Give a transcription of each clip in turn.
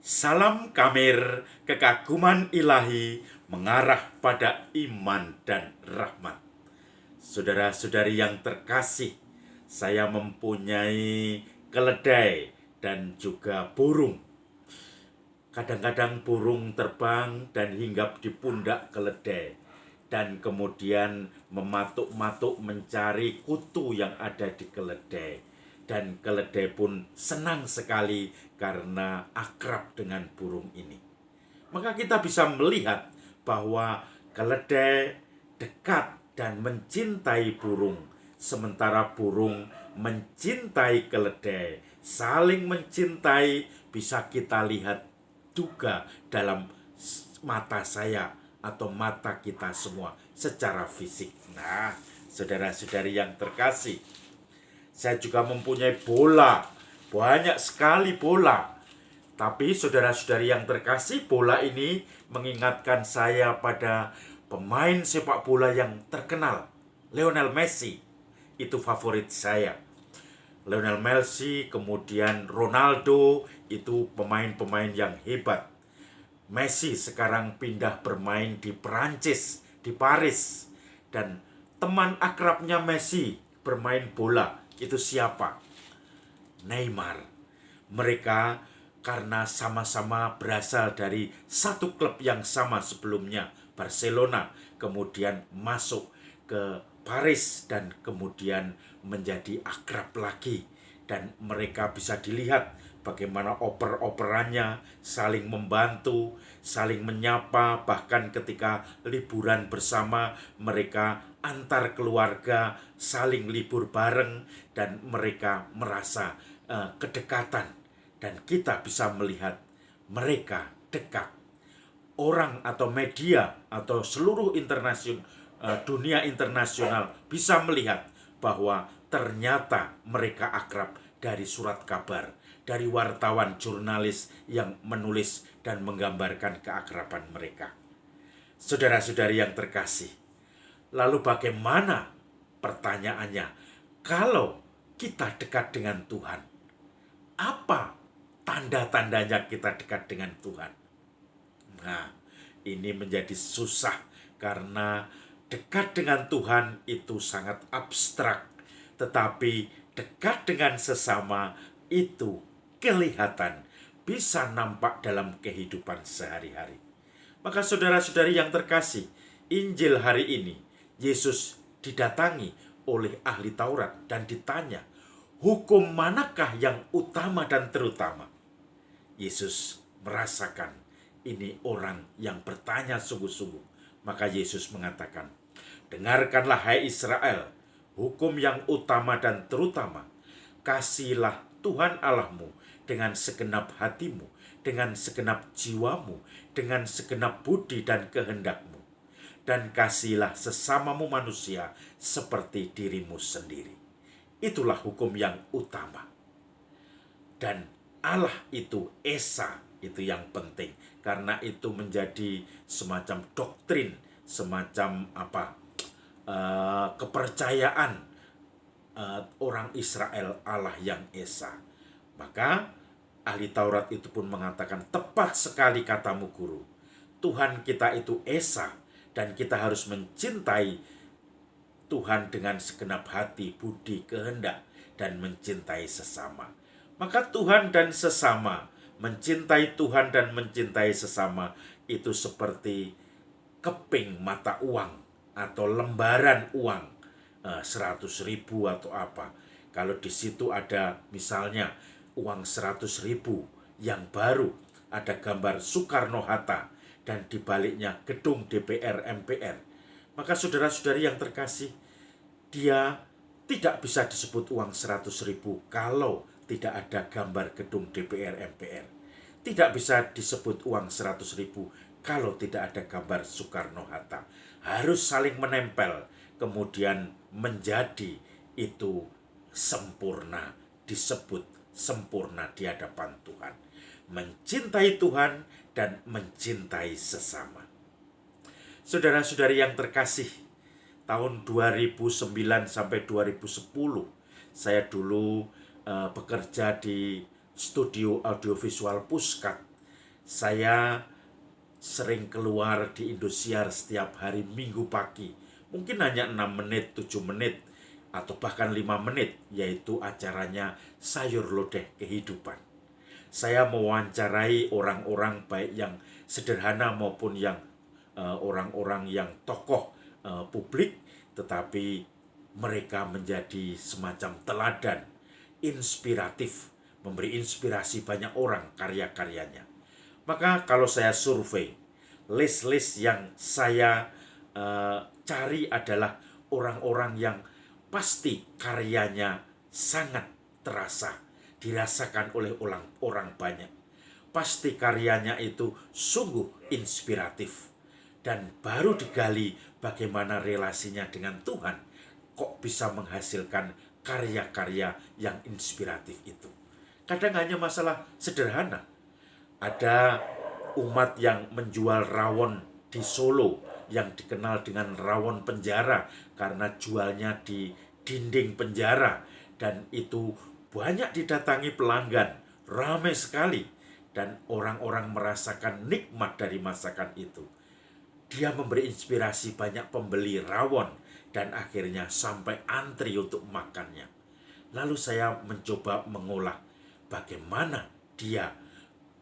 Salam kamir, kekaguman ilahi mengarah pada iman dan rahmat. Saudara-saudari yang terkasih, saya mempunyai keledai dan juga burung. Kadang-kadang burung terbang dan hinggap di pundak keledai dan kemudian mematuk-matuk mencari kutu yang ada di keledai. Dan keledai pun senang sekali karena akrab dengan burung ini. Maka kita bisa melihat bahwa keledai dekat dan mencintai burung, sementara burung mencintai keledai. Saling mencintai bisa kita lihat juga dalam mata saya atau mata kita semua secara fisik. Nah, saudara-saudari yang terkasih, saya juga mempunyai bola, banyak sekali bola. Tapi saudara-saudari yang terkasih, bola ini mengingatkan saya pada pemain sepak bola yang terkenal, Lionel Messi. Itu favorit saya. Lionel Messi, kemudian Ronaldo, itu pemain-pemain yang hebat. Messi sekarang pindah bermain di Perancis, di Paris. Dan teman akrabnya Messi bermain bola, itu siapa? Neymar. Mereka karena sama-sama berasal dari satu klub yang sama sebelumnya, Barcelona, kemudian masuk ke Paris dan kemudian menjadi akrab lagi. Dan mereka bisa dilihat bagaimana oper-operannya, saling membantu, saling menyapa, bahkan ketika liburan bersama mereka antar keluarga saling libur bareng dan mereka merasa kedekatan, dan kita bisa melihat mereka dekat. Orang atau media atau seluruh dunia internasional bisa melihat bahwa ternyata mereka akrab dari surat kabar, dari wartawan jurnalis yang menulis dan menggambarkan keakraban mereka. Saudara-saudari yang terkasih, lalu bagaimana, pertanyaannya, kalau kita dekat dengan Tuhan, apa tanda-tandanya kita dekat dengan Tuhan? Nah, ini menjadi susah karena dekat dengan Tuhan itu sangat abstrak, tetapi dekat dengan sesama itu kelihatan, bisa nampak dalam kehidupan sehari-hari. Maka saudara-saudari yang terkasih, Injil hari ini, Yesus didatangi oleh ahli Taurat dan ditanya, hukum manakah yang utama dan terutama? Yesus merasakan ini orang yang bertanya sungguh-sungguh. Maka Yesus mengatakan, dengarkanlah hai Israel, hukum yang utama dan terutama, kasihilah Tuhan Allahmu dengan segenap hatimu, dengan segenap jiwamu, dengan segenap budi dan kehendakmu. Dan kasihilah sesamamu manusia seperti dirimu sendiri. Itulah hukum yang utama. Dan Allah itu Esa, itu yang penting. Karena itu menjadi semacam doktrin, semacam kepercayaan orang Israel, Allah yang Esa. Maka ahli Taurat itu pun mengatakan, tepat sekali katamu guru. Tuhan kita itu Esa, dan kita harus mencintai Tuhan dengan segenap hati, budi, kehendak, dan mencintai sesama. Maka Tuhan dan sesama, mencintai Tuhan dan mencintai sesama, itu seperti keping mata uang atau lembaran uang, 100.000 atau apa. Kalau di situ ada misalnya uang 100.000 yang baru, ada gambar Soekarno-Hatta, dan di baliknya gedung DPR MPR. Maka saudara-saudari yang terkasih, dia tidak bisa disebut uang 100.000 kalau tidak ada gambar gedung DPR MPR. Tidak bisa disebut uang 100.000 kalau tidak ada gambar Soekarno-Hatta. Harus saling menempel, kemudian menjadi itu sempurna, disebut sempurna di hadapan Tuhan. Mencintai Tuhan dan mencintai sesama. Saudara-saudari yang terkasih, tahun 2009 sampai 2010 saya dulu bekerja di studio audiovisual Puskat. Saya sering keluar di Indosiar setiap hari Minggu pagi. Mungkin hanya 6 menit, 7 menit, atau bahkan 5 menit, yaitu acaranya Sayur Lodeh Kehidupan. Saya mewawancarai orang-orang baik yang sederhana maupun yang orang-orang yang tokoh publik, tetapi mereka menjadi semacam teladan, inspiratif, memberi inspirasi banyak orang karya-karyanya. Maka kalau saya survei, list-list yang saya cari adalah orang-orang yang pasti karyanya sangat terasa, dirasakan oleh orang banyak. Pasti karyanya itu sungguh inspiratif. Dan baru digali bagaimana relasinya dengan Tuhan, kok bisa menghasilkan karya-karya yang inspiratif itu. Kadang hanya masalah sederhana. Ada umat yang menjual rawon di Solo yang dikenal dengan rawon penjara karena jualnya di dinding penjara, dan itu banyak didatangi pelanggan, ramai sekali, dan orang-orang merasakan nikmat dari masakan itu. Dia memberi inspirasi banyak pembeli rawon dan akhirnya sampai antri untuk makannya. Lalu saya mencoba mengolah bagaimana dia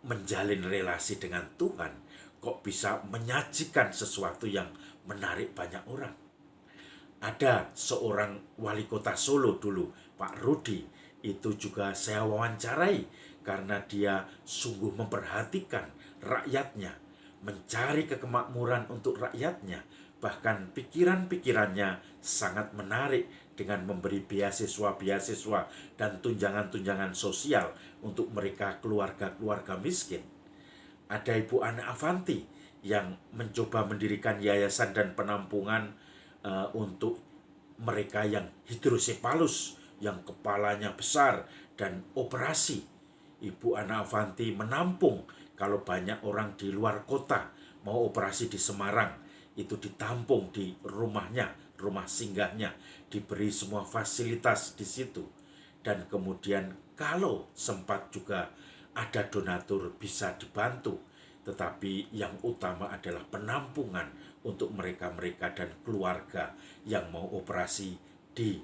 menjalin relasi dengan Tuhan, kok bisa menyajikan sesuatu yang menarik banyak orang. Ada seorang wali kota Solo dulu, Pak Rudi, itu juga saya wawancarai karena dia sungguh memperhatikan rakyatnya, mencari kemakmuran untuk rakyatnya. Bahkan pikiran-pikirannya sangat menarik dengan memberi beasiswa-beasiswa dan tunjangan-tunjangan sosial untuk mereka keluarga-keluarga miskin. Ada Ibu Ana Avanti yang mencoba mendirikan yayasan dan penampungan untuk mereka yang hidrosepalus, yang kepalanya besar dan operasi. Ibu Ana Avanti menampung kalau banyak orang di luar kota mau operasi di Semarang, itu ditampung di rumahnya, rumah singgahnya, diberi semua fasilitas di situ. Dan kemudian kalau sempat juga ada donatur bisa dibantu, tetapi yang utama adalah penampungan untuk mereka-mereka dan keluarga yang mau operasi di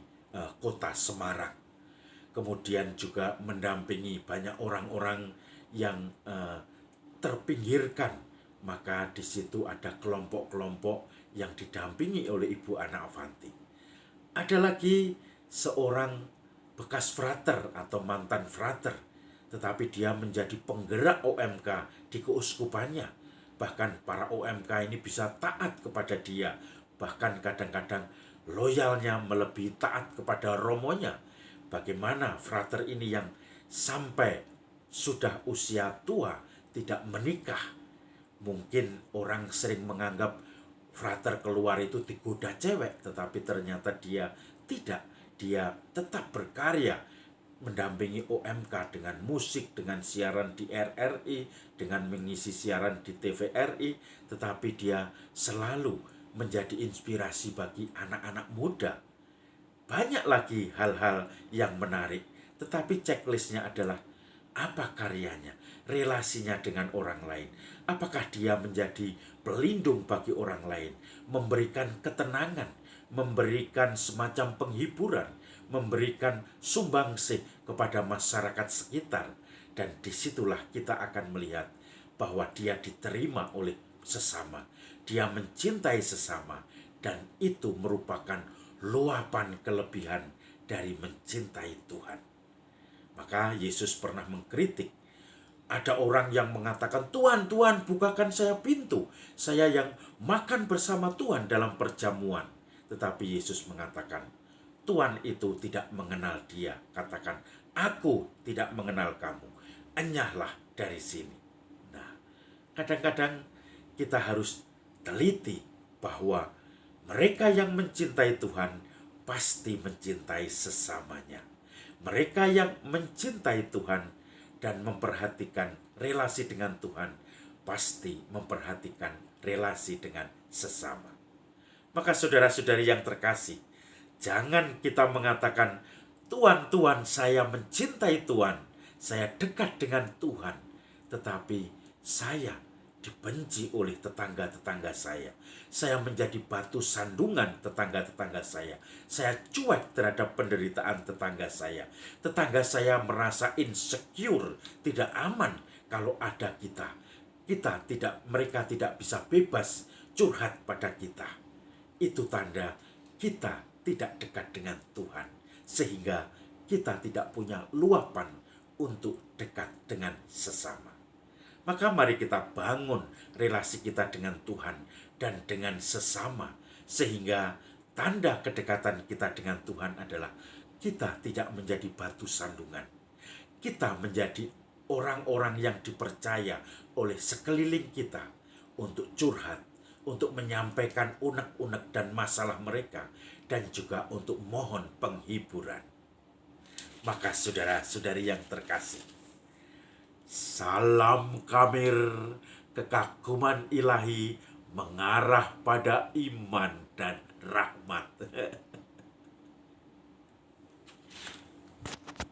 kota Semarang. Kemudian juga mendampingi banyak orang-orang yang terpinggirkan. Maka di situ ada kelompok-kelompok yang didampingi oleh Ibu Ana Avanti. Ada lagi seorang bekas frater atau mantan frater, tetapi dia menjadi penggerak OMK di keuskupannya. Bahkan para OMK ini bisa taat kepada dia. Bahkan kadang-kadang loyalnya melebihi taat kepada romonya. Bagaimana frater ini yang sampai sudah usia tua tidak menikah. Mungkin orang sering menganggap frater keluar itu digoda cewek, tetapi ternyata dia tidak. Dia tetap berkarya, mendampingi OMK dengan musik, dengan siaran di RRI, dengan mengisi siaran di TVRI, tetapi dia selalu menjadi inspirasi bagi anak-anak muda. Banyak lagi hal-hal yang menarik, tetapi checklistnya adalah apa karyanya, relasinya dengan orang lain. Apakah dia menjadi pelindung bagi orang lain, memberikan ketenangan, memberikan semacam penghiburan, memberikan sumbangsih kepada masyarakat sekitar. Dan disitulah kita akan melihat bahwa dia diterima oleh sesama, dia mencintai sesama, dan itu merupakan luapan kelebihan dari mencintai Tuhan. Maka Yesus pernah mengkritik. Ada orang yang mengatakan, Tuhan, Tuhan, bukakan saya pintu. Saya yang makan bersama Tuhan dalam perjamuan. Tetapi Yesus mengatakan, Tuhan itu tidak mengenal dia. Katakan, aku tidak mengenal kamu. Enyahlah dari sini. Nah, kadang-kadang kita harus teliti bahwa mereka yang mencintai Tuhan pasti mencintai sesamanya. Mereka yang mencintai Tuhan dan memperhatikan relasi dengan Tuhan pasti memperhatikan relasi dengan sesama. Maka saudara-saudari yang terkasih, jangan kita mengatakan, Tuhan, Tuhan, saya mencintai Tuhan, saya dekat dengan Tuhan. Tetapi saya dibenci oleh tetangga-tetangga saya. Saya menjadi batu sandungan tetangga-tetangga saya. Saya cuek terhadap penderitaan tetangga saya. Tetangga saya merasa insecure, tidak aman kalau ada kita. Mereka tidak bisa bebas curhat pada kita. Itu tanda kita tidak dekat dengan Tuhan, sehingga kita tidak punya luapan untuk dekat dengan sesama. Maka mari kita bangun relasi kita dengan Tuhan dan dengan sesama, sehingga tanda kedekatan kita dengan Tuhan adalah kita tidak menjadi batu sandungan. Kita menjadi orang-orang yang dipercaya oleh sekeliling kita untuk curhat, untuk menyampaikan unek-unek dan masalah mereka, dan juga untuk mohon penghiburan. Maka saudara-saudari yang terkasih, salam kamir kekaguman ilahi mengarah pada iman dan rahmat.